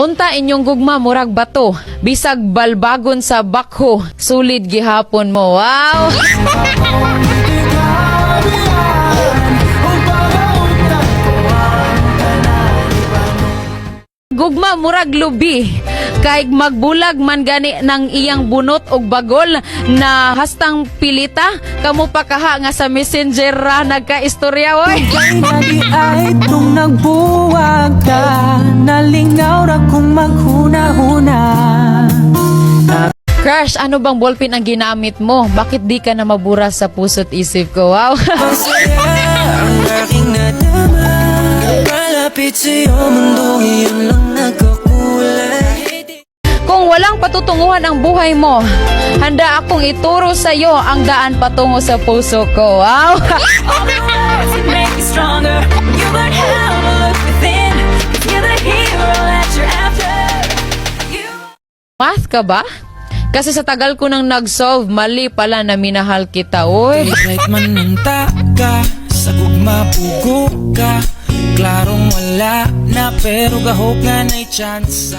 Unta inyong gugma murag bato, bisag balbagon sa bakho, sulid gihapon mo. Wow! Gugma murag lubi, kay magbulag man gani ng iyang bunot og bagol na hastang pilita, kamo pa kaha nga sa messenger ra nagkaistorya oy. Lagi ay tung nagbuwag ka, nalingaw ra kung maghuna-huna. Crush, ano bang ballpen ang ginamit mo? Bakit di ka na mabura sa puso't isip ko? Wow! Masaya ang aking nadama, malapit sa'yo mundo iyon lang nagkakulay. Kung walang patutunguhan ang buhay mo, handa akong ituro sa iyo ang daan patungo sa puso ko. Wow! All the words that make you stronger, you learn how to look within, 'cause you're the hero that you're after. Math ka ba? Kasi sa tagal ko nang nag-solve, mali pala na minahal kita, oy. Kahit man ng taka, sa gugma pugo ka, klarong wala na pero gahok nga na'y chance.